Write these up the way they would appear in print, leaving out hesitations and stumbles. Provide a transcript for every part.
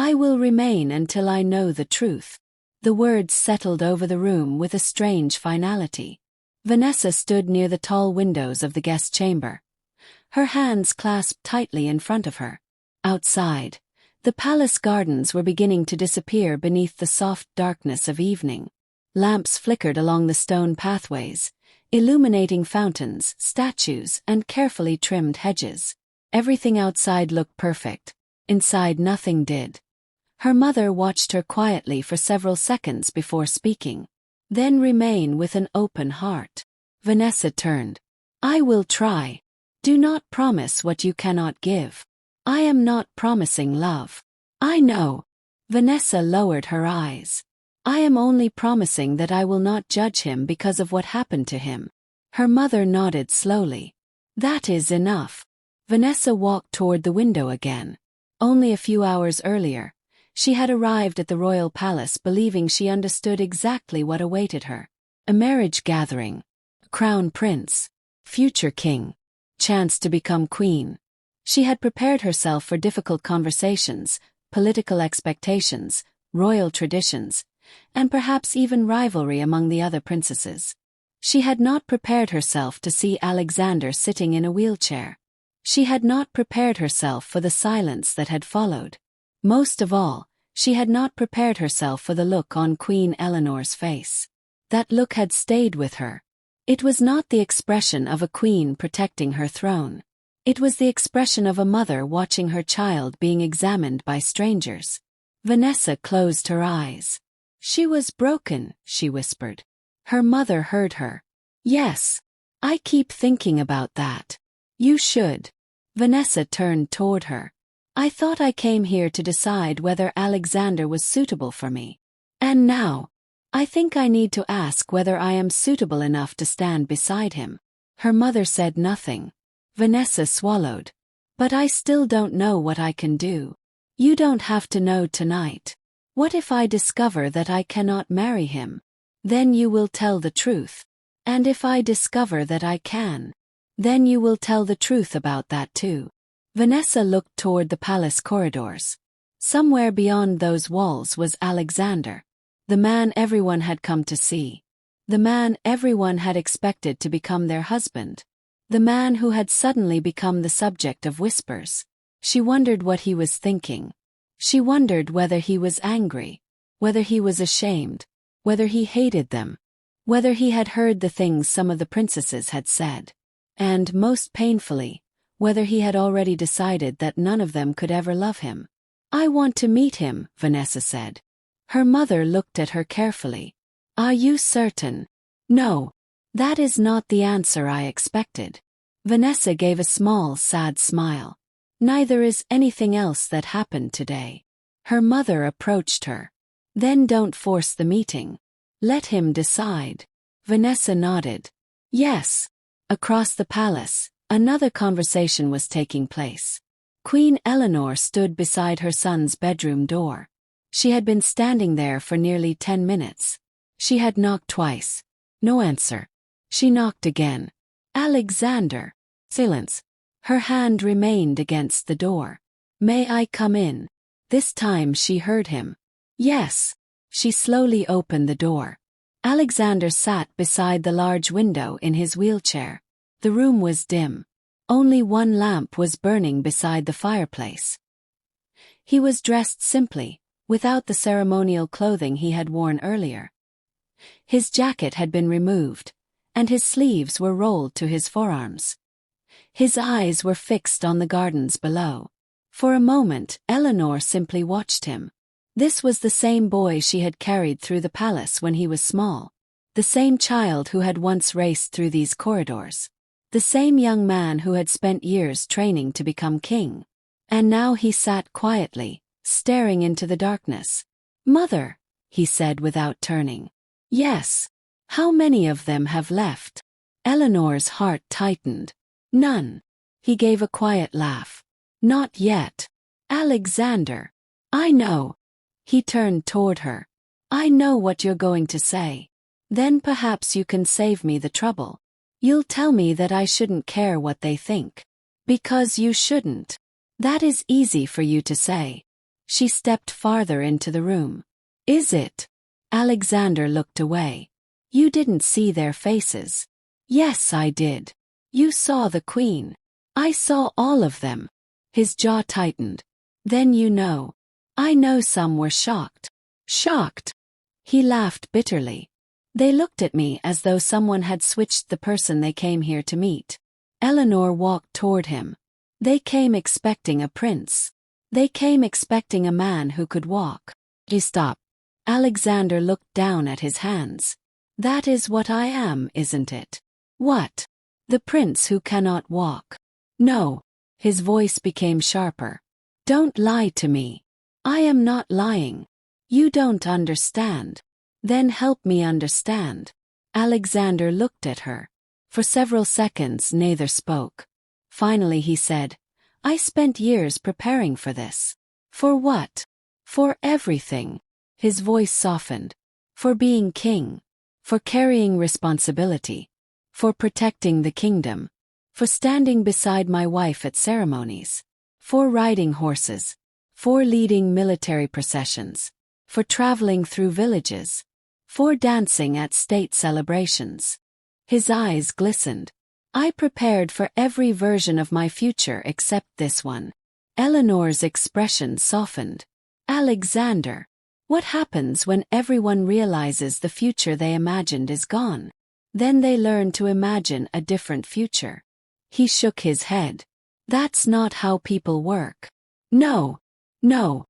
I will remain until I know the truth. The words settled over the room with a strange finality. Vanessa stood near the tall windows of the guest chamber, her hands clasped tightly in front of her. Outside, the palace gardens were beginning to disappear beneath the soft darkness of evening. Lamps flickered along the stone pathways, illuminating fountains, statues, and carefully trimmed hedges. Everything outside looked perfect. Inside nothing did. Her mother watched her quietly for several seconds before speaking. Then remain with an open heart. Vanessa turned. I will try. Do not promise what you cannot give. I am not promising love. I know. Vanessa lowered her eyes. I am only promising that I will not judge him because of what happened to him. Her mother nodded slowly. That is enough. Vanessa walked toward the window again. Only a few hours earlier, she had arrived at the royal palace believing she understood exactly what awaited her. A marriage gathering, crown prince, future king, chance to become queen. She had prepared herself for difficult conversations, political expectations, royal traditions, and perhaps even rivalry among the other princesses. She had not prepared herself to see Alexander sitting in a wheelchair. She had not prepared herself for the silence that had followed. Most of all, she had not prepared herself for the look on Queen Eleanor's face. That look had stayed with her. It was not the expression of a queen protecting her throne. It was the expression of a mother watching her child being examined by strangers. Vanessa closed her eyes. She was broken, she whispered. Her mother heard her. Yes. I keep thinking about that. You should. Vanessa turned toward her. I thought I came here to decide whether Alexander was suitable for me. And now, I think I need to ask whether I am suitable enough to stand beside him. Her mother said nothing. Vanessa swallowed. But I still don't know what I can do. You don't have to know tonight. What if I discover that I cannot marry him? Then you will tell the truth. And if I discover that I can, then you will tell the truth about that too. Vanessa looked toward the palace corridors. Somewhere beyond those walls was Alexander, the man everyone had come to see. The man everyone had expected to become their husband. The man who had suddenly become the subject of whispers. She wondered what he was thinking. She wondered whether he was angry, whether he was ashamed, whether he hated them, whether he had heard the things some of the princesses had said. And, most painfully, whether he had already decided that none of them could ever love him. I want to meet him, Vanessa said. Her mother looked at her carefully. Are you certain? No. That is not the answer I expected. Vanessa gave a small, sad smile. Neither is anything else that happened today. Her mother approached her. Then don't force the meeting. Let him decide. Vanessa nodded. Yes. Across the palace, another conversation was taking place. Queen Eleanor stood beside her son's bedroom door. She had been standing there for nearly 10 minutes. She had knocked twice. No answer. She knocked again. Alexander. Silence. Her hand remained against the door. May I come in? This time she heard him. Yes. She slowly opened the door. Alexander sat beside the large window in his wheelchair. The room was dim. Only one lamp was burning beside the fireplace. He was dressed simply, without the ceremonial clothing he had worn earlier. His jacket had been removed, and his sleeves were rolled to his forearms. His eyes were fixed on the gardens below. For a moment, Eleanor simply watched him. This was the same boy she had carried through the palace when he was small. The same child who had once raced through these corridors. The same young man who had spent years training to become king. And now he sat quietly, staring into the darkness. Mother, he said without turning. Yes. How many of them have left? Eleanor's heart tightened. None. He gave a quiet laugh. Not yet. Alexander. I know. He turned toward her. I know what you're going to say. Then perhaps you can save me the trouble. You'll tell me that I shouldn't care what they think. Because you shouldn't. That is easy for you to say. She stepped farther into the room. Is it? Alexander looked away. You didn't see their faces. Yes, I did. You saw the queen. I saw all of them. His jaw tightened. Then you know. I know some were shocked. Shocked? He laughed bitterly. They looked at me as though someone had switched the person they came here to meet. Eleanor walked toward him. They came expecting a prince. They came expecting a man who could walk. He stopped. Alexander looked down at his hands. That is what I am, isn't it? What? The prince who cannot walk. No. His voice became sharper. Don't lie to me. I am not lying. You don't understand. Then help me understand. Alexander looked at her. For several seconds neither spoke. Finally he said, I spent years preparing for this. For what? For everything. His voice softened. For being king. For carrying responsibility. For protecting the kingdom. For standing beside my wife at ceremonies. For riding horses. For leading military processions. For traveling through villages. For dancing at state celebrations. His eyes glistened. I prepared for every version of my future except this one. Eleanor's expression softened. Alexander. What happens when everyone realizes the future they imagined is gone? Then they learn to imagine a different future. He shook his head. That's not how people work. No. No.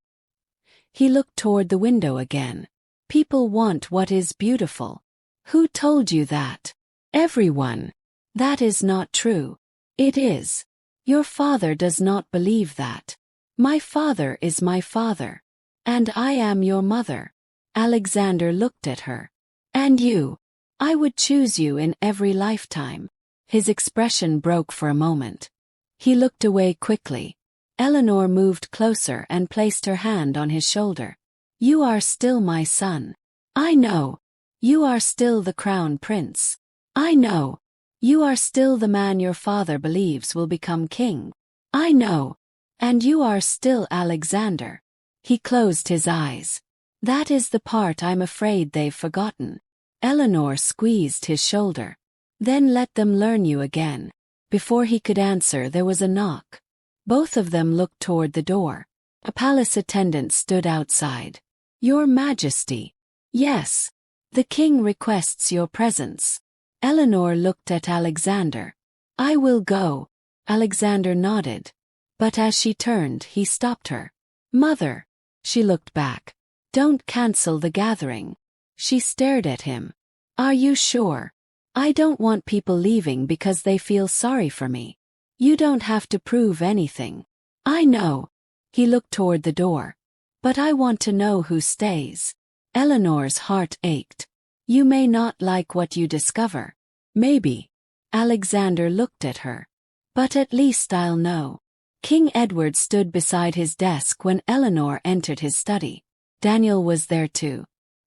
He looked toward the window again. People want what is beautiful. Who told you that? Everyone. That is not true. It is. Your father does not believe that. My father is my father. And I am your mother. Alexander looked at her. And you. I would choose you in every lifetime. His expression broke for a moment. He looked away quickly. Eleanor moved closer and placed her hand on his shoulder. You are still my son. I know. You are still the crown prince. I know. You are still the man your father believes will become king. I know. And you are still Alexander. He closed his eyes. That is the part I'm afraid they've forgotten. Eleanor squeezed his shoulder. Then let them learn you again. Before he could answer, there was a knock. Both of them looked toward the door. A palace attendant stood outside. Your Majesty. Yes. The king requests your presence. Eleanor looked at Alexander. I will go. Alexander nodded. But as she turned, he stopped her. Mother. She looked back. Don't cancel the gathering. She stared at him. Are you sure? I don't want people leaving because they feel sorry for me. You don't have to prove anything. I know. He looked toward the door. But I want to know who stays. Eleanor's heart ached. You may not like what you discover. Maybe. Alexander looked at her. But at least I'll know. King Edward stood beside his desk when Eleanor entered his study. Daniel was there too.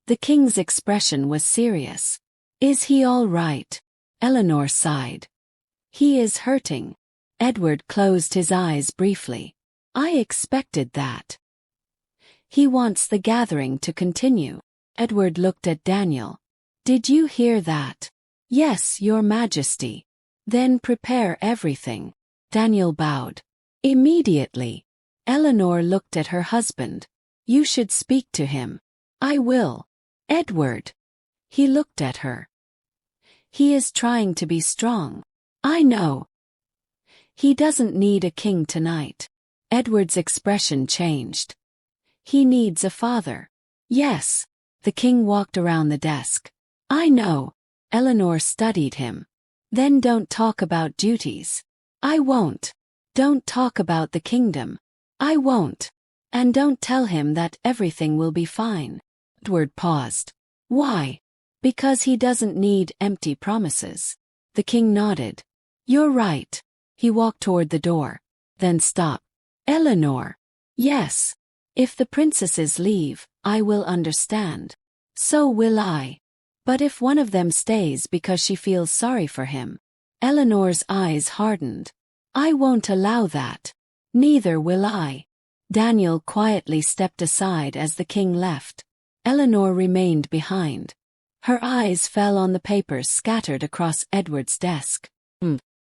The king's expression was serious. Is he all right? Eleanor sighed. He is hurting. Edward closed his eyes briefly. I expected that. He wants the gathering to continue. Edward looked at Daniel. Did you hear that? Yes, Your Majesty. Then prepare everything. Daniel bowed. Immediately. Eleanor looked at her husband. You should speak to him. I will. Edward. He looked at her. He is trying to be strong. I know. He doesn't need a king tonight. Edward's expression changed. He needs a father. Yes. The king walked around the desk. I know. Eleanor studied him. Then don't talk about duties. I won't. Don't talk about the kingdom. I won't. And don't tell him that everything will be fine. Edward paused. Why? Because he doesn't need empty promises. The king nodded. You're right. He walked toward the door. Then stopped. Eleanor. Yes. If the princesses leave, I will understand. So will I. But if one of them stays because she feels sorry for him. Eleanor's eyes hardened. I won't allow that. Neither will I. Daniel quietly stepped aside as the king left. Eleanor remained behind. Her eyes fell on the papers scattered across Edward's desk.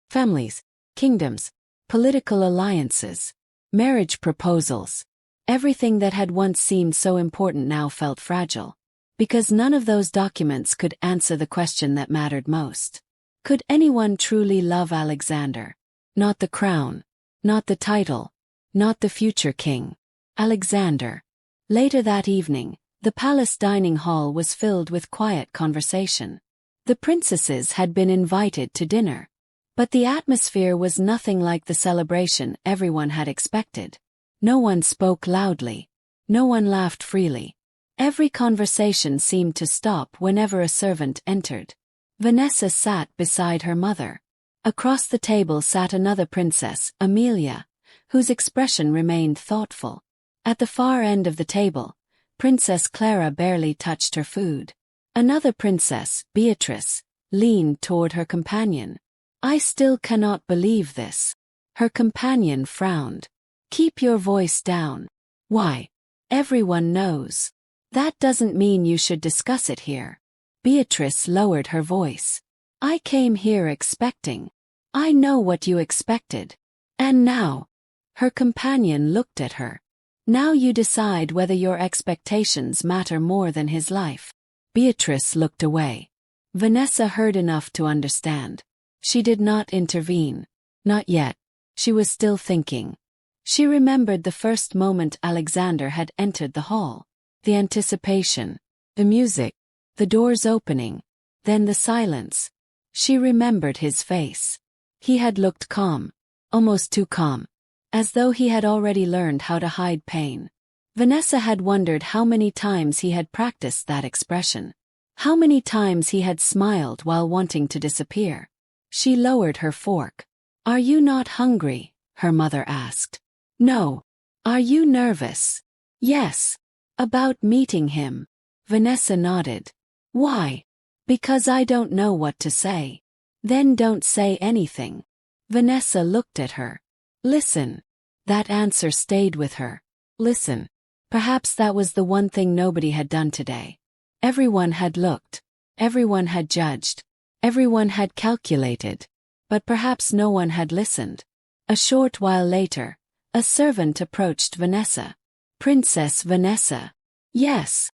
Families, kingdoms, political alliances, marriage proposals. Everything that had once seemed so important now felt fragile. Because none of those documents could answer the question that mattered most. Could anyone truly love Alexander? Not the crown. Not the title. Not the future king. Alexander. Later that evening, the palace dining hall was filled with quiet conversation. The princesses had been invited to dinner. But the atmosphere was nothing like the celebration everyone had expected. No one spoke loudly. No one laughed freely. Every conversation seemed to stop whenever a servant entered. Vanessa sat beside her mother. Across the table sat another princess, Amelia, whose expression remained thoughtful. At the far end of the table, Princess Clara barely touched her food. Another princess, Beatrice, leaned toward her companion. "I still cannot believe this." Her companion frowned. "Keep your voice down." "Why? Everyone knows." "That doesn't mean you should discuss it here." Beatrice lowered her voice. "I came here expecting. I know what you expected. And now." Her companion looked at her. "Now you decide whether your expectations matter more than his life." Beatrice looked away. Vanessa heard enough to understand. She did not intervene. Not yet. She was still thinking. She remembered the first moment Alexander had entered the hall. The anticipation. The music. The doors opening. Then the silence. She remembered his face. He had looked calm. Almost too calm. As though he had already learned how to hide pain. Vanessa had wondered how many times he had practiced that expression. How many times he had smiled while wanting to disappear. She lowered her fork. "Are you not hungry?" her mother asked. "No." "Are you nervous?" "Yes." "About meeting him?" Vanessa nodded. "Why?" "Because I don't know what to say." "Then don't say anything." Vanessa looked at her. "Listen." That answer stayed with her. Listen. Perhaps that was the one thing nobody had done today. Everyone had looked. Everyone had judged. Everyone had calculated. But perhaps no one had listened. A short while later, a servant approached Vanessa. "Princess Vanessa." "Yes."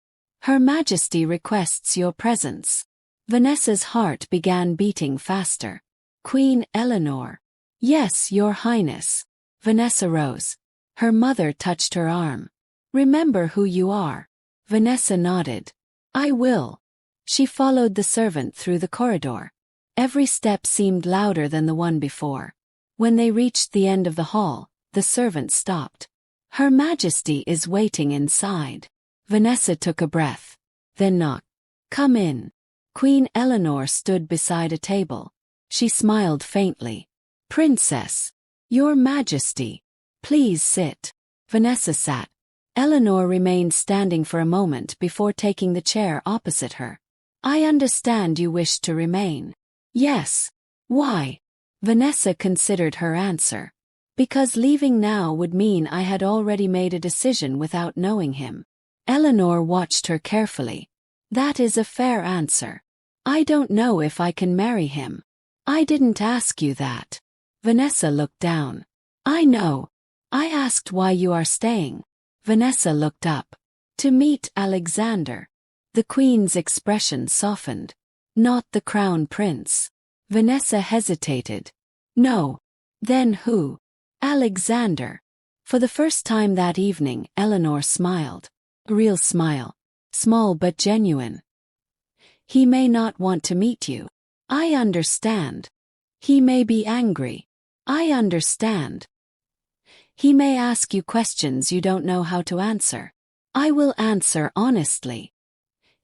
"Her Majesty requests your presence." Vanessa's heart began beating faster. "Queen Eleanor." "Yes, Your Highness." Vanessa rose. Her mother touched her arm. "Remember who you are." Vanessa nodded. "I will." She followed the servant through the corridor. Every step seemed louder than the one before. When they reached the end of the hall, the servant stopped. "Her Majesty is waiting inside." Vanessa took a breath. Then knocked. "Come in." Queen Eleanor stood beside a table. She smiled faintly. "Princess." "Your Majesty." "Please sit." Vanessa sat. Eleanor remained standing for a moment before taking the chair opposite her. "I understand you wish to remain." "Yes." "Why?" Vanessa considered her answer. "Because leaving now would mean I had already made a decision without knowing him." Eleanor watched her carefully. "That is a fair answer. I don't know if I can marry him." "I didn't ask you that." Vanessa looked down. "I know. I asked why you are staying." Vanessa looked up. "To meet Alexander." The Queen's expression softened. "Not the Crown Prince." Vanessa hesitated. "No." "Then who?" "Alexander." For the first time that evening, Eleanor smiled. A real smile. Small but genuine. "He may not want to meet you." "I understand." "He may be angry." "I understand." "He may ask you questions you don't know how to answer." "I will answer honestly."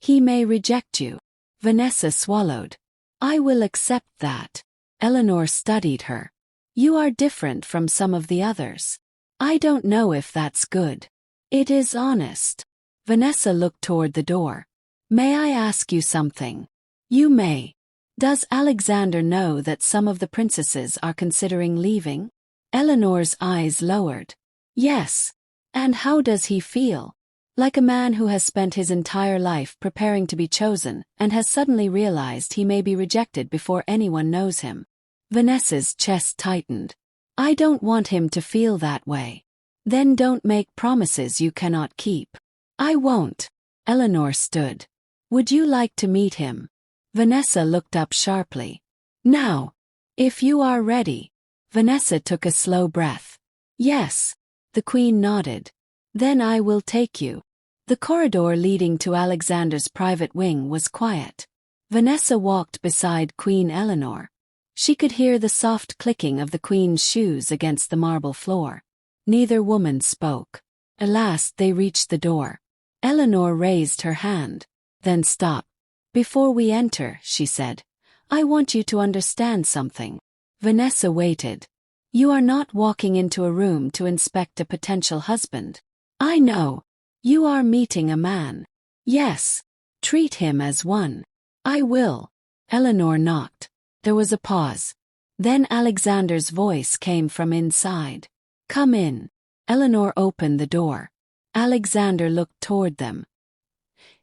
"He may reject you." Vanessa swallowed. "I will accept that." Eleanor studied her. "You are different from some of the others." "I don't know if that's good." "It is honest." Vanessa looked toward the door. "May I ask you something?" "You may." "Does Alexander know that some of the princesses are considering leaving?" Eleanor's eyes lowered. "Yes." And how does he feel? Like a man who has spent his entire life preparing to be chosen and has suddenly realized he may be rejected before anyone knows him. Vanessa's chest tightened. I don't want him to feel that way. Then don't make promises you cannot keep. I won't. Eleanor stood. Would you like to meet him? Vanessa looked up sharply. Now. If you are ready. Vanessa took a slow breath. Yes. The Queen nodded. Then I will take you. The corridor leading to Alexander's private wing was quiet. Vanessa walked beside Queen Eleanor. She could hear the soft clicking of the Queen's shoes against the marble floor. Neither woman spoke. At last they reached the door. Eleanor raised her hand. Then stopped. Before we enter, she said, I want you to understand something. Vanessa waited. You are not walking into a room to inspect a potential husband. I know. You are meeting a man. Yes. Treat him as one. I will. Eleanor knocked. There was a pause. Then Alexander's voice came from inside. Come in. Eleanor opened the door. Alexander looked toward them.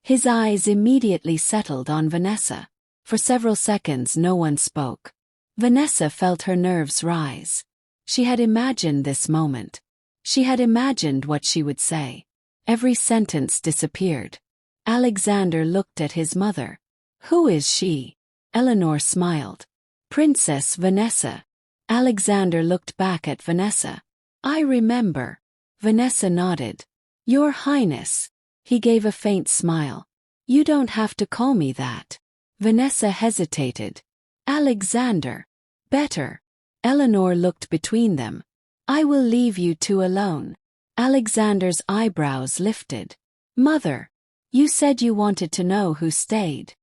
His eyes immediately settled on Vanessa. For several seconds no one spoke. Vanessa felt her nerves rise. She had imagined this moment. She had imagined what she would say. Every sentence disappeared. Alexander looked at his mother. Who is she? Eleanor smiled. Princess Vanessa. Alexander looked back at Vanessa. I remember. Vanessa nodded. Your Highness. He gave a faint smile. You don't have to call me that. Vanessa hesitated. Alexander. Better. Eleanor looked between them. I will leave you two alone. Alexander's eyebrows lifted. Mother. You said you wanted to know who stayed.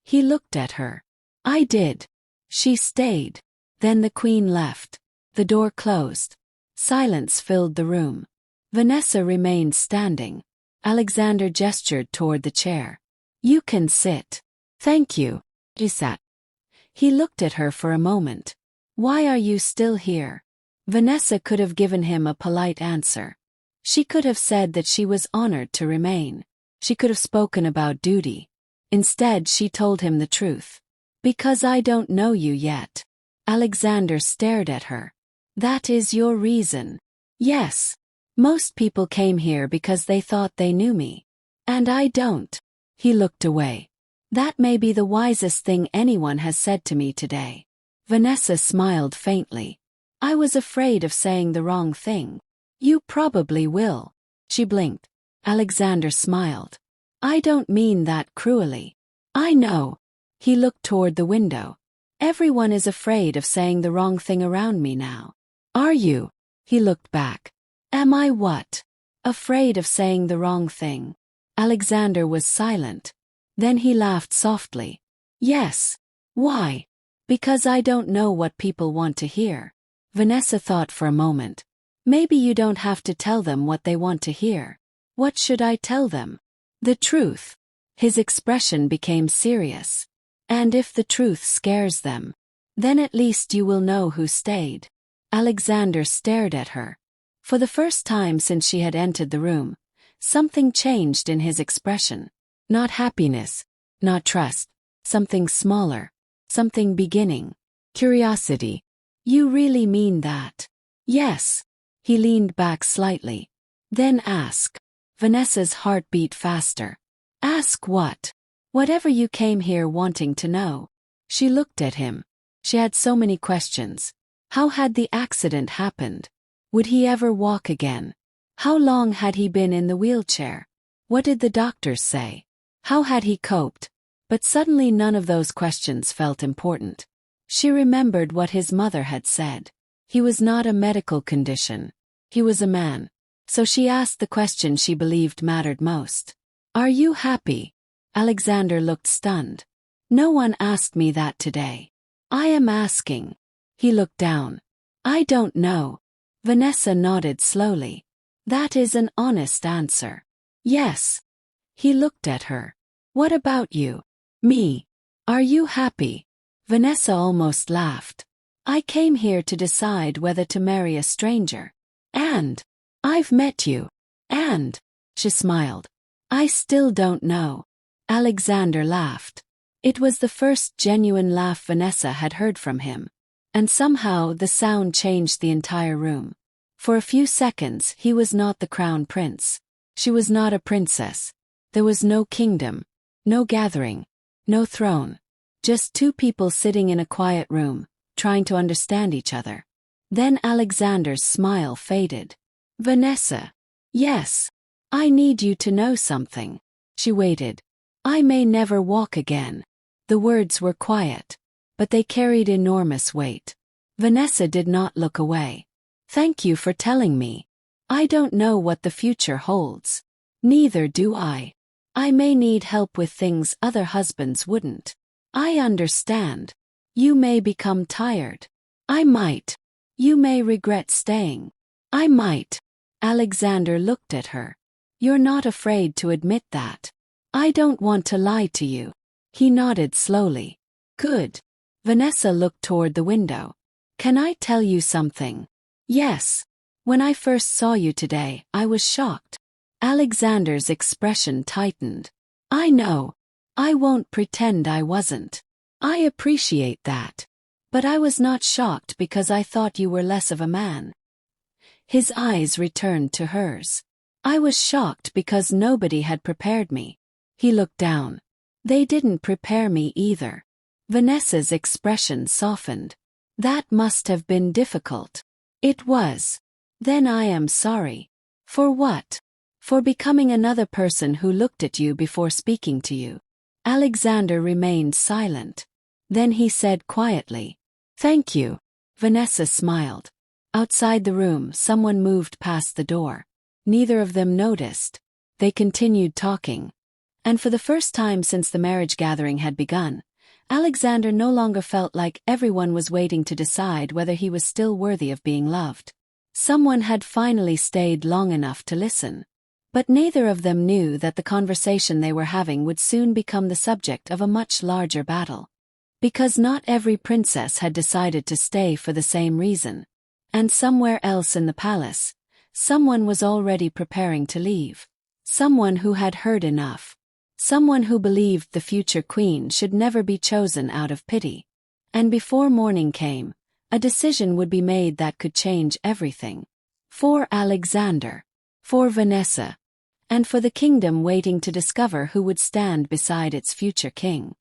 He looked at her. I did. She stayed. Then the Queen left. The door closed. Silence filled the room. Vanessa remained standing. Alexander gestured toward the chair. You can sit. Thank you. She sat. He looked at her for a moment. Why are you still here? Vanessa could have given him a polite answer. She could have said that she was honored to remain. She could have spoken about duty. Instead, she told him the truth. Because I don't know you yet. Alexander stared at her. That is your reason. Yes. Most people came here because they thought they knew me. And I don't. He looked away. That may be the wisest thing anyone has said to me today. Vanessa smiled faintly. I was afraid of saying the wrong thing. You probably will. She blinked. Alexander smiled. I don't mean that cruelly. I know. He looked toward the window. Everyone is afraid of saying the wrong thing around me now. Are you? He looked back. Am I what? Afraid of saying the wrong thing. Alexander was silent. Then he laughed softly. Yes. Why? Because I don't know what people want to hear. Vanessa thought for a moment. Maybe you don't have to tell them what they want to hear. What should I tell them? The truth. His expression became serious. And if the truth scares them, then at least you will know who stayed. Alexander stared at her. For the first time since she had entered the room, something changed in his expression. Not happiness, not trust, something smaller, something beginning. Curiosity. You really mean that? Yes. He leaned back slightly. Then ask. Vanessa's heart beat faster. Ask what? Whatever you came here wanting to know. She looked at him. She had so many questions. How had the accident happened? Would he ever walk again? How long had he been in the wheelchair? What did the doctors say? How had he coped? But suddenly none of those questions felt important. She remembered what his mother had said. He was not a medical condition. He was a man. So she asked the question she believed mattered most. Are you happy? Alexander looked stunned. No one asked me that today. I am asking. He looked down. I don't know. Vanessa nodded slowly. That is an honest answer. Yes. He looked at her. What about you? Me. Are you happy? Vanessa almost laughed. I came here to decide whether to marry a stranger. And I've met you. And, she smiled. I still don't know. Alexander laughed. It was the first genuine laugh Vanessa had heard from him. And somehow the sound changed the entire room. For a few seconds he was not the crown prince. She was not a princess. There was no kingdom, no gathering, no throne. Just two people sitting in a quiet room, trying to understand each other. Then Alexander's smile faded. Vanessa. Yes. I need you to know something. She waited. I may never walk again. The words were quiet, but they carried enormous weight. Vanessa did not look away. Thank you for telling me. I don't know what the future holds. Neither do I. I may need help with things other husbands wouldn't. I understand. You may become tired. I might. You may regret staying. I might. Alexander looked at her. You're not afraid to admit that. I don't want to lie to you. He nodded slowly. Good. Vanessa looked toward the window. Can I tell you something? Yes. When I first saw you today, I was shocked. Alexander's expression tightened. I know. I won't pretend I wasn't. I appreciate that. But I was not shocked because I thought you were less of a man. His eyes returned to hers. I was shocked because nobody had prepared me. He looked down. They didn't prepare me either. Vanessa's expression softened. That must have been difficult. It was. Then I am sorry. For what? For becoming another person who looked at you before speaking to you. Alexander remained silent. Then he said quietly, Thank you. Vanessa smiled. Outside the room, someone moved past the door. Neither of them noticed. They continued talking. And for the first time since the marriage gathering had begun, Alexander no longer felt like everyone was waiting to decide whether he was still worthy of being loved. Someone had finally stayed long enough to listen. But neither of them knew that the conversation they were having would soon become the subject of a much larger battle. Because not every princess had decided to stay for the same reason. And somewhere else in the palace, someone was already preparing to leave. Someone who had heard enough. Someone who believed the future queen should never be chosen out of pity. And before morning came, a decision would be made that could change everything. For Alexander. For Vanessa. And for the kingdom waiting to discover who would stand beside its future king.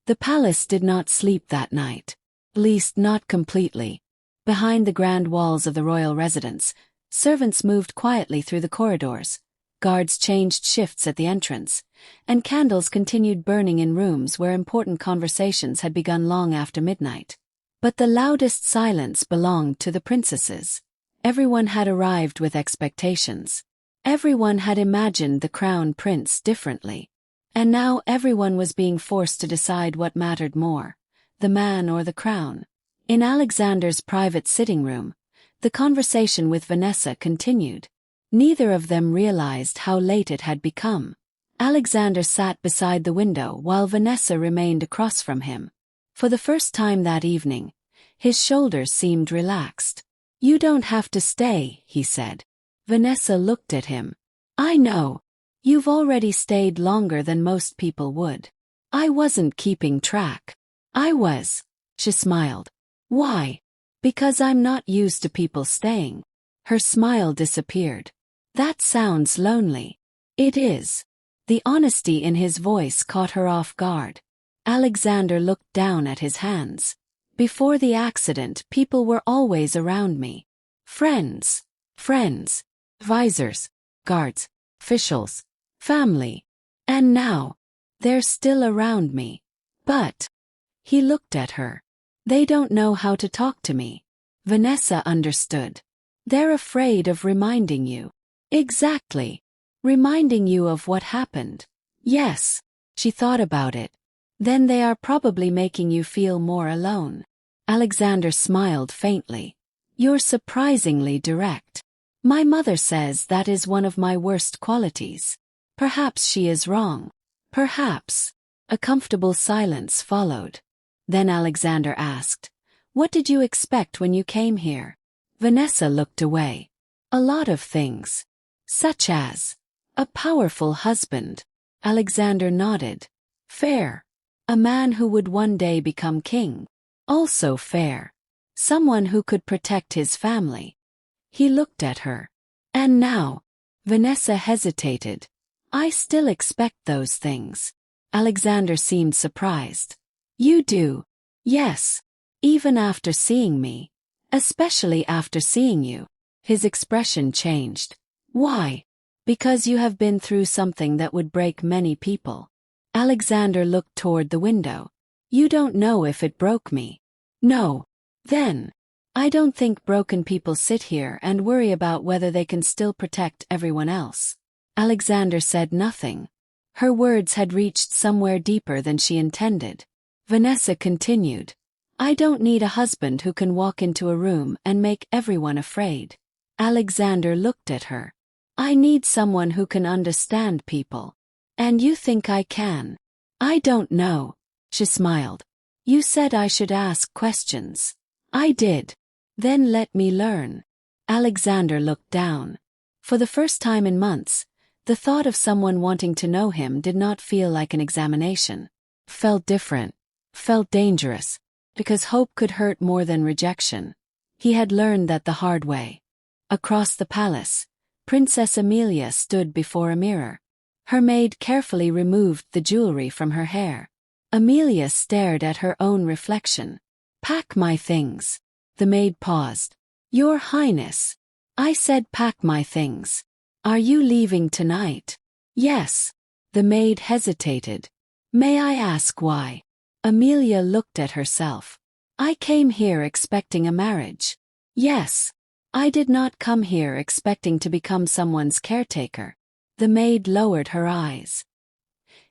The palace did not sleep that night. At least not completely. Behind the grand walls of the royal residence, servants moved quietly through the corridors. Guards changed shifts at the entrance, and candles continued burning in rooms where important conversations had begun long after midnight. But the loudest silence belonged to the princesses. Everyone had arrived with expectations. Everyone had imagined the crown prince differently. And now everyone was being forced to decide what mattered more, the man or the crown. In Alexander's private sitting room, the conversation with Vanessa continued. Neither of them realized how late it had become. Alexander sat beside the window while Vanessa remained across from him. For the first time that evening, his shoulders seemed relaxed. You don't have to stay, he said. Vanessa looked at him. I know. You've already stayed longer than most people would. I wasn't keeping track. I was. She smiled. Why? Because I'm not used to people staying. Her smile disappeared. That sounds lonely. It is. The honesty in his voice caught her off guard. Alexander looked down at his hands. Before the accident, people were always around me. Friends. Advisors. Guards. Officials. Family. And now, they're still around me. But. He looked at her. They don't know how to talk to me. Vanessa understood. They're afraid of reminding you. Exactly. Reminding you of what happened. Yes. She thought about it. Then they are probably making you feel more alone. Alexander smiled faintly. You're surprisingly direct. My mother says that is one of my worst qualities. Perhaps she is wrong. Perhaps. A comfortable silence followed. Then Alexander asked, What did you expect when you came here? Vanessa looked away. A lot of things. Such as a powerful husband. Alexander nodded. Fair. A man who would one day become king. Also fair. Someone who could protect his family. He looked at her. And now? Vanessa hesitated. I still expect those things. Alexander seemed surprised. You do? Yes. Even after seeing me. Especially after seeing you. His expression changed. Why? Because you have been through something that would break many people. Alexander looked toward the window. You don't know if it broke me. No. Then. I don't think broken people sit here and worry about whether they can still protect everyone else. Alexander said nothing. Her words had reached somewhere deeper than she intended. Vanessa continued. I don't need a husband who can walk into a room and make everyone afraid. Alexander looked at her. I need someone who can understand people. And you think I can? I don't know. She smiled. You said I should ask questions. I did. Then let me learn. Alexander looked down. For the first time in months, the thought of someone wanting to know him did not feel like an examination. Felt different. Felt dangerous. Because hope could hurt more than rejection. He had learned that the hard way. Across the palace, Princess Amelia stood before a mirror. Her maid carefully removed the jewelry from her hair. Amelia stared at her own reflection. Pack my things. The maid paused. Your Highness. I said pack my things. Are you leaving tonight? Yes. The maid hesitated. May I ask why? Amelia looked at herself. I came here expecting a marriage. Yes. I did not come here expecting to become someone's caretaker. The maid lowered her eyes.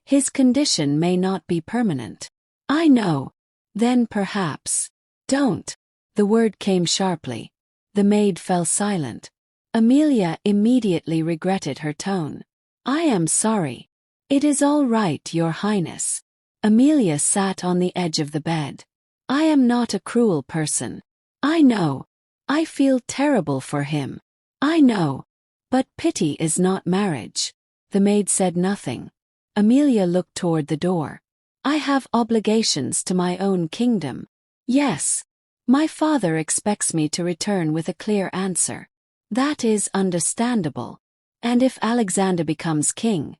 His condition may not be permanent. I know. Then perhaps. Don't. The word came sharply. The maid fell silent. Amelia immediately regretted her tone. I am sorry. It is all right, Your Highness. Amelia sat on the edge of the bed. I am not a cruel person. I know. I feel terrible for him. I know. But pity is not marriage. The maid said nothing. Amelia looked toward the door. I have obligations to my own kingdom. Yes. My father expects me to return with a clear answer. That is understandable. And if Alexander becomes king,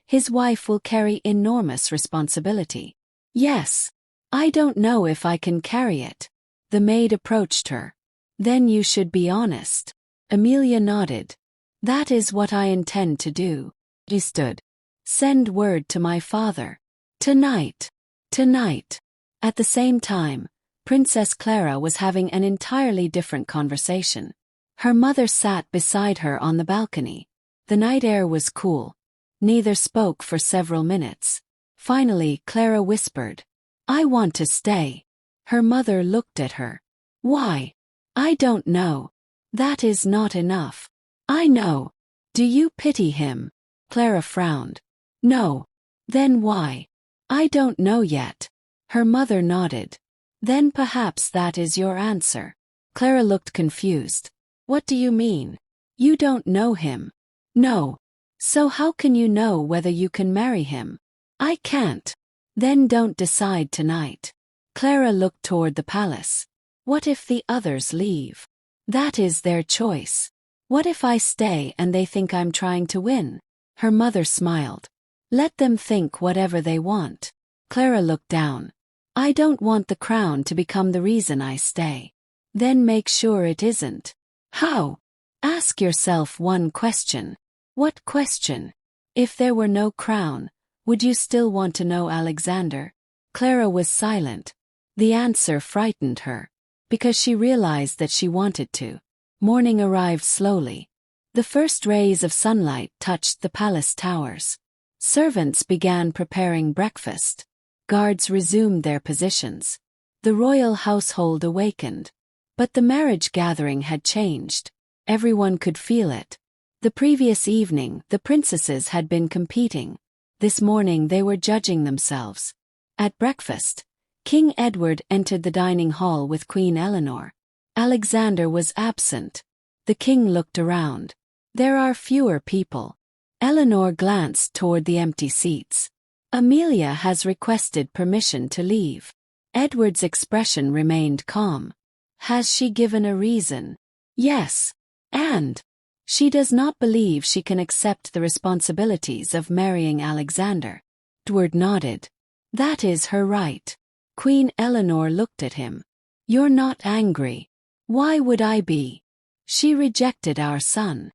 his wife will carry enormous responsibility. Yes. I don't know if I can carry it. The maid approached her. Then you should be honest. Amelia nodded. That is what I intend to do. She stood. Send word to my father. Tonight. Tonight. At the same time, Princess Clara was having an entirely different conversation. Her mother sat beside her on the balcony. The night air was cool. Neither spoke for several minutes. Finally, Clara whispered, I want to stay. Her mother looked at her. Why? I don't know. That is not enough. I know. Do you pity him? Clara frowned. No. Then why? I don't know yet. Her mother nodded. Then perhaps that is your answer. Clara looked confused. What do you mean? You don't know him. No. So how can you know whether you can marry him? I can't. Then don't decide tonight. Clara looked toward the palace. What if the others leave? That is their choice. What if I stay and they think I'm trying to win? Her mother smiled. Let them think whatever they want. Clara looked down. I don't want the crown to become the reason I stay. Then make sure it isn't. How? Ask yourself one question. What question? If there were no crown, would you still want to know Alexander? Clara was silent. The answer frightened her. Because she realized that she wanted to. Morning arrived slowly. The first rays of sunlight touched the palace towers. Servants began preparing breakfast. Guards resumed their positions. The royal household awakened. But the marriage gathering had changed. Everyone could feel it. The previous evening, the princesses had been competing. This morning they were judging themselves. At breakfast, King Edward entered the dining hall with Queen Eleanor. Alexander was absent. The king looked around. There are fewer people. Eleanor glanced toward the empty seats. Amelia has requested permission to leave. Edward's expression remained calm. Has she given a reason? Yes. And she does not believe she can accept the responsibilities of marrying Alexander. Edward nodded. That is her right. Queen Eleanor looked at him. You're not angry. Why would I be? She rejected our son.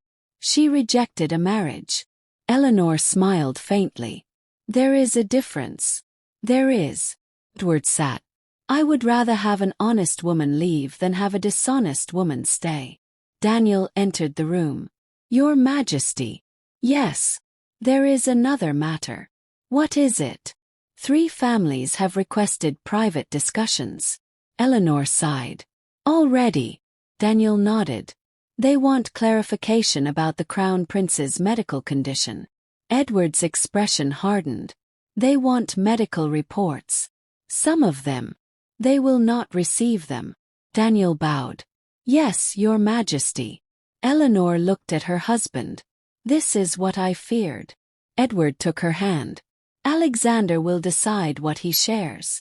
She rejected a marriage. Eleanor smiled faintly. There is a difference. There is. Edward sat. I would rather have an honest woman leave than have a dishonest woman stay. Daniel entered the room. Your Majesty. Yes. There is another matter. What is it? 3 families have requested private discussions. Eleanor sighed. Already. Daniel nodded. They want clarification about the Crown Prince's medical condition. Edward's expression hardened. They want medical reports. Some of them. They will not receive them. Daniel bowed. Yes, Your Majesty. Eleanor looked at her husband. This is what I feared. Edward took her hand. Alexander will decide what he shares.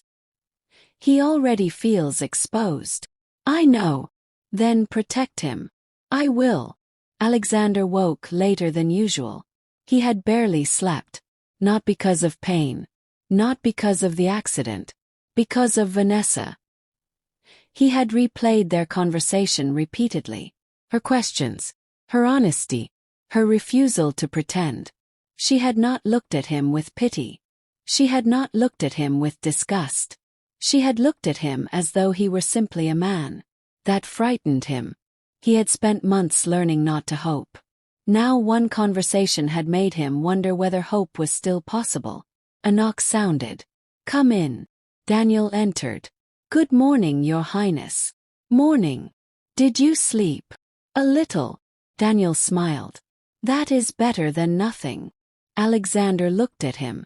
He already feels exposed. I know. Then protect him. I will. Alexander woke later than usual. He had barely slept. Not because of pain. Not because of the accident. Because of Vanessa. He had replayed their conversation repeatedly. Her questions. Her honesty. Her refusal to pretend. She had not looked at him with pity. She had not looked at him with disgust. She had looked at him as though he were simply a man. That frightened him. He had spent months learning not to hope. Now one conversation had made him wonder whether hope was still possible. A knock sounded. Come in. Daniel entered. Good morning, Your Highness. Morning. Did you sleep? A little. Daniel smiled. That is better than nothing. Alexander looked at him.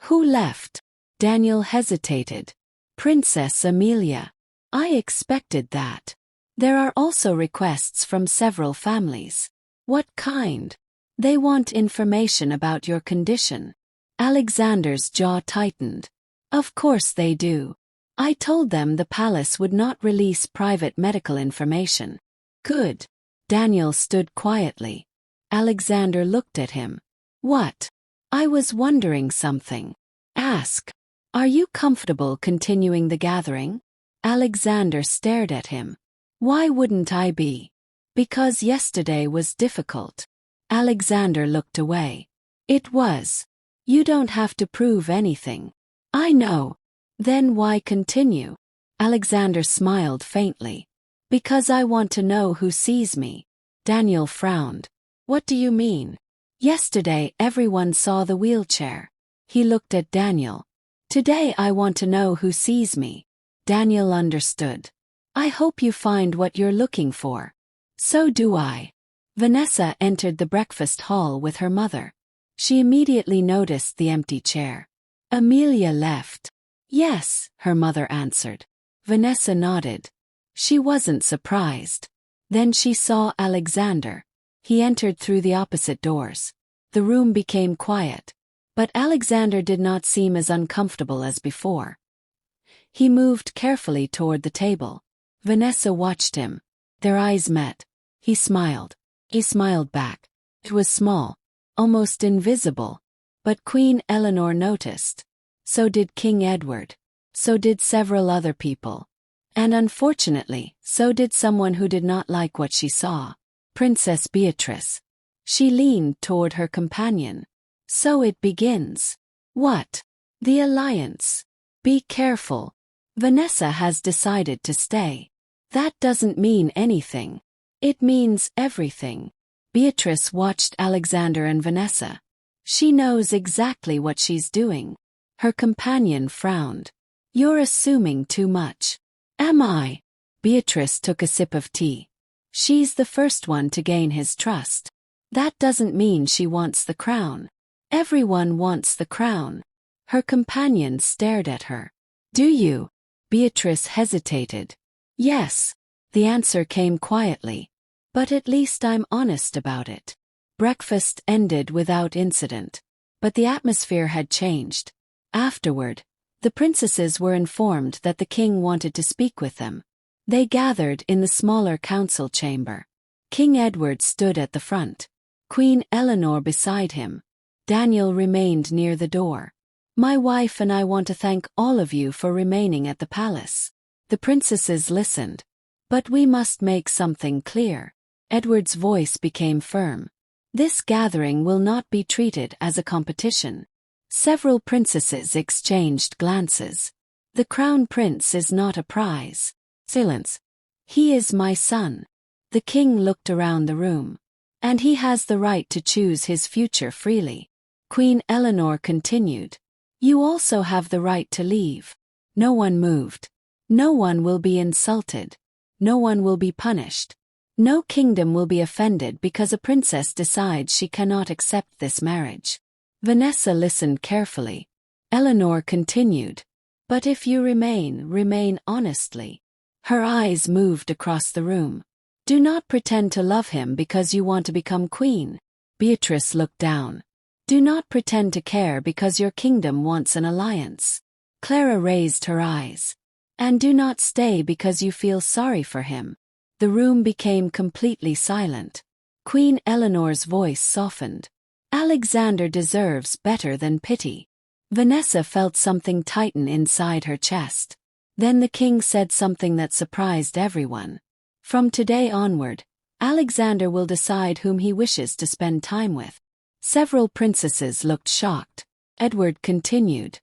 Who left? Daniel hesitated. Princess Amelia. I expected that. There are also requests from several families. What kind? They want information about your condition. Alexander's jaw tightened. Of course they do. I told them the palace would not release private medical information. Good. Daniel stood quietly. Alexander looked at him. What? I was wondering something. Ask. Are you comfortable continuing the gathering? Alexander stared at him. Why wouldn't I be? Because yesterday was difficult. Alexander looked away. It was. You don't have to prove anything. I know. Then why continue? Alexander smiled faintly. Because I want to know who sees me. Daniel frowned. What do you mean? Yesterday everyone saw the wheelchair. He looked at Daniel. Today I want to know who sees me. Daniel understood. I hope you find what you're looking for. So do I. Vanessa entered the breakfast hall with her mother. She immediately noticed the empty chair. Amelia left. Yes, her mother answered. Vanessa nodded. She wasn't surprised. Then she saw Alexander. He entered through the opposite doors. The room became quiet. But Alexander did not seem as uncomfortable as before. He moved carefully toward the table. Vanessa watched him. Their eyes met. He smiled. He smiled back. It was small, almost invisible. But Queen Eleanor noticed. So did King Edward. So did several other people. And unfortunately, so did someone who did not like what she saw. Princess Beatrice. She leaned toward her companion. So it begins. What? The alliance. Be careful. Vanessa has decided to stay. That doesn't mean anything. It means everything. Beatrice watched Alexander and Vanessa. She knows exactly what she's doing. Her companion frowned. You're assuming too much. Am I? Beatrice took a sip of tea. She's the first one to gain his trust. That doesn't mean she wants the crown. Everyone wants the crown. Her companion stared at her. Do you? Beatrice hesitated. Yes. The answer came quietly. But at least I'm honest about it. Breakfast ended without incident. But the atmosphere had changed. Afterward, the princesses were informed that the king wanted to speak with them. They gathered in the smaller council chamber. King Edward stood at the front. Queen Eleanor beside him. Daniel remained near the door. My wife and I want to thank all of you for remaining at the palace. The princesses listened. But we must make something clear. Edward's voice became firm. This gathering will not be treated as a competition. Several princesses exchanged glances. The crown prince is not a prize. Silence. He is my son. The king looked around the room. And he has the right to choose his future freely. Queen Eleanor continued. You also have the right to leave. No one moved. No one will be insulted. No one will be punished. No kingdom will be offended because a princess decides she cannot accept this marriage. Vanessa listened carefully. Eleanor continued. But if you remain honestly. Her eyes moved across the room. Do not pretend to love him because you want to become queen. Beatrice looked down. Do not pretend to care because your kingdom wants an alliance. Clara raised her eyes. And do not stay because you feel sorry for him. The room became completely silent. Queen Eleanor's voice softened. Alexander deserves better than pity. Vanessa felt something tighten inside her chest. Then the king said something that surprised everyone. From today onward, Alexander will decide whom he wishes to spend time with. Several princesses looked shocked. Edward continued.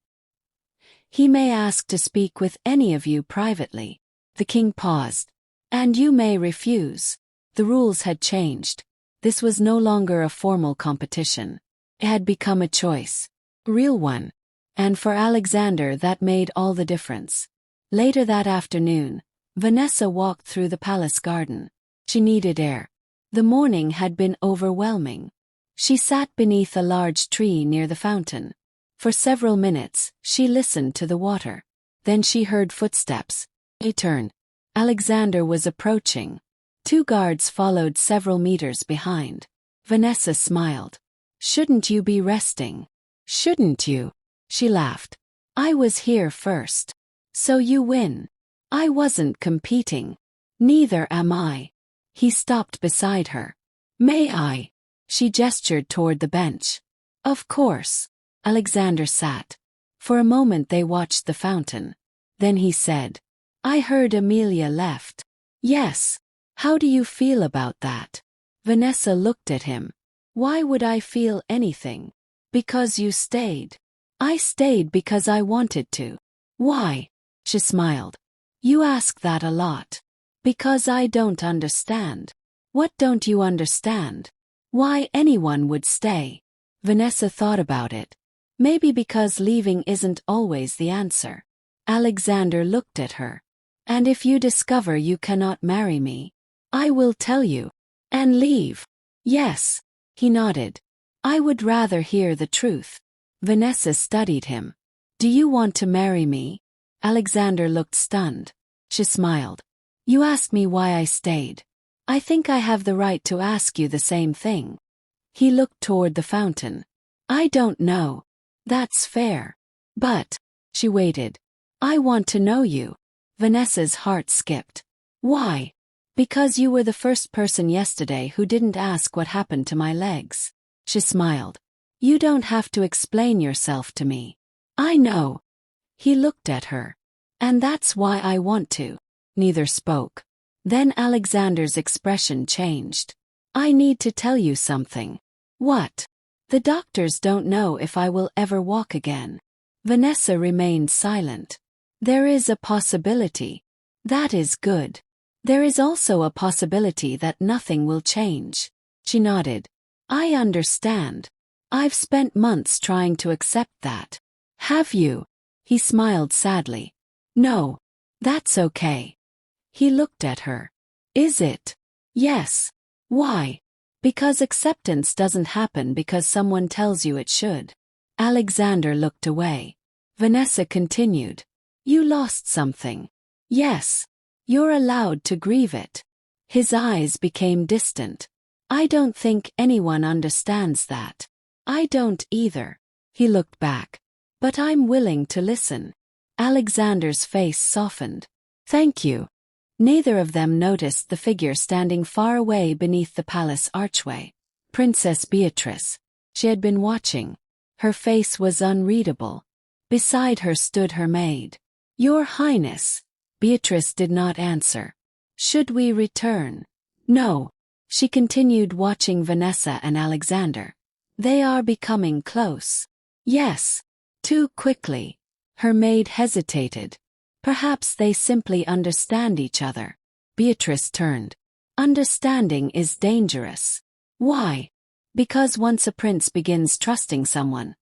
He may ask to speak with any of you privately. The king paused. And you may refuse. The rules had changed. This was no longer a formal competition. It had become a choice. A real one. And for Alexander that made all the difference. Later that afternoon, Vanessa walked through the palace garden. She needed air. The morning had been overwhelming. She sat beneath a large tree near the fountain. For several minutes, she listened to the water. Then she heard footsteps. He turned. Alexander was approaching. 2 guards followed several meters behind. Vanessa smiled. Shouldn't you be resting? Shouldn't you? She laughed. I was here first. So you win. I wasn't competing. Neither am I. He stopped beside her. May I? She gestured toward the bench. Of course. Alexander sat. For a moment they watched the fountain. Then he said, I heard Amelia left. Yes. How do you feel about that? Vanessa looked at him. Why would I feel anything? Because you stayed. I stayed because I wanted to. Why? She smiled. You ask that a lot. Because I don't understand. What don't you understand? Why anyone would stay? Vanessa thought about it. Maybe because leaving isn't always the answer. Alexander looked at her. And if you discover you cannot marry me, I will tell you. And leave. Yes. He nodded. I would rather hear the truth. Vanessa studied him. Do you want to marry me? Alexander looked stunned. She smiled. You asked me why I stayed. I think I have the right to ask you the same thing. He looked toward the fountain. I don't know. That's fair. But, she waited. I want to know you. Vanessa's heart skipped. Why? Because you were the first person yesterday who didn't ask what happened to my legs. She smiled. You don't have to explain yourself to me. I know. He looked at her. And that's why I want to. Neither spoke. Then Alexander's expression changed. I need to tell you something. What? The doctors don't know if I will ever walk again. Vanessa remained silent. There is a possibility. That is good. There is also a possibility that nothing will change. She nodded. I understand. I've spent months trying to accept that. Have you? He smiled sadly. No. That's okay. He looked at her. Is it? Yes. Why? Because acceptance doesn't happen because someone tells you it should. Alexander looked away. Vanessa continued. You lost something. Yes. You're allowed to grieve it. His eyes became distant. I don't think anyone understands that. I don't either. He looked back. But I'm willing to listen. Alexander's face softened. Thank you. Neither of them noticed the figure standing far away beneath the palace archway. Princess Beatrice. She had been watching. Her face was unreadable. Beside her stood her maid. Your Highness. Beatrice did not answer. Should we return? No. She continued watching Vanessa and Alexander. They are becoming close. Yes. Too quickly. Her maid hesitated. Perhaps they simply understand each other. Beatrice turned. Understanding is dangerous. Why? Because once a prince begins trusting someone,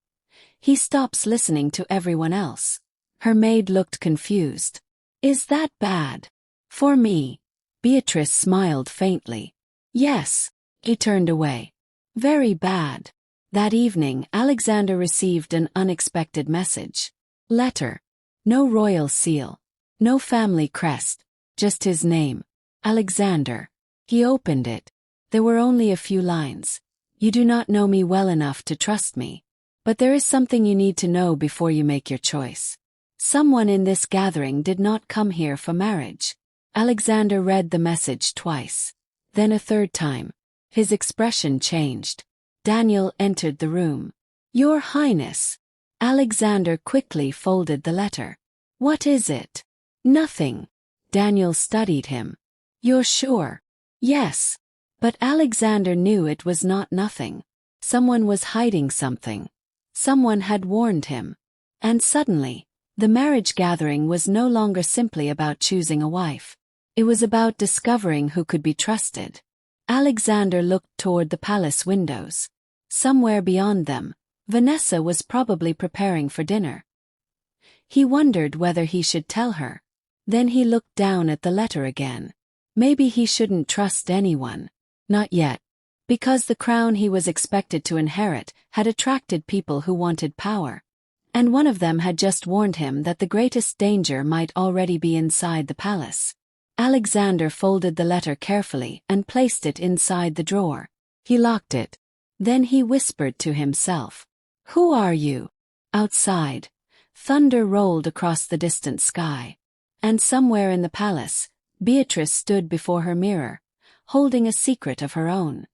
he stops listening to everyone else. Her maid looked confused. Is that bad? For me. Beatrice smiled faintly. Yes. He turned away. Very bad. That evening, Alexander received an unexpected message. Letter. No royal seal. No family crest. Just his name. Alexander. He opened it. There were only a few lines. You do not know me well enough to trust me. But there is something you need to know before you make your choice. Someone in this gathering did not come here for marriage. Alexander read the message twice. Then a third time. His expression changed. Daniel entered the room. Your Highness. Alexander quickly folded the letter. What is it? Nothing. Daniel studied him. You're sure? Yes. But Alexander knew it was not nothing. Someone was hiding something. Someone had warned him. And suddenly, the marriage gathering was no longer simply about choosing a wife. It was about discovering who could be trusted. Alexander looked toward the palace windows. Somewhere beyond them, Vanessa was probably preparing for dinner. He wondered whether he should tell her. Then he looked down at the letter again. Maybe he shouldn't trust anyone. Not yet. Because the crown he was expected to inherit had attracted people who wanted power. And one of them had just warned him that the greatest danger might already be inside the palace. Alexander folded the letter carefully and placed it inside the drawer. He locked it. Then he whispered to himself. Who are you? Outside, thunder rolled across the distant sky. And somewhere in the palace, Beatrice stood before her mirror, holding a secret of her own.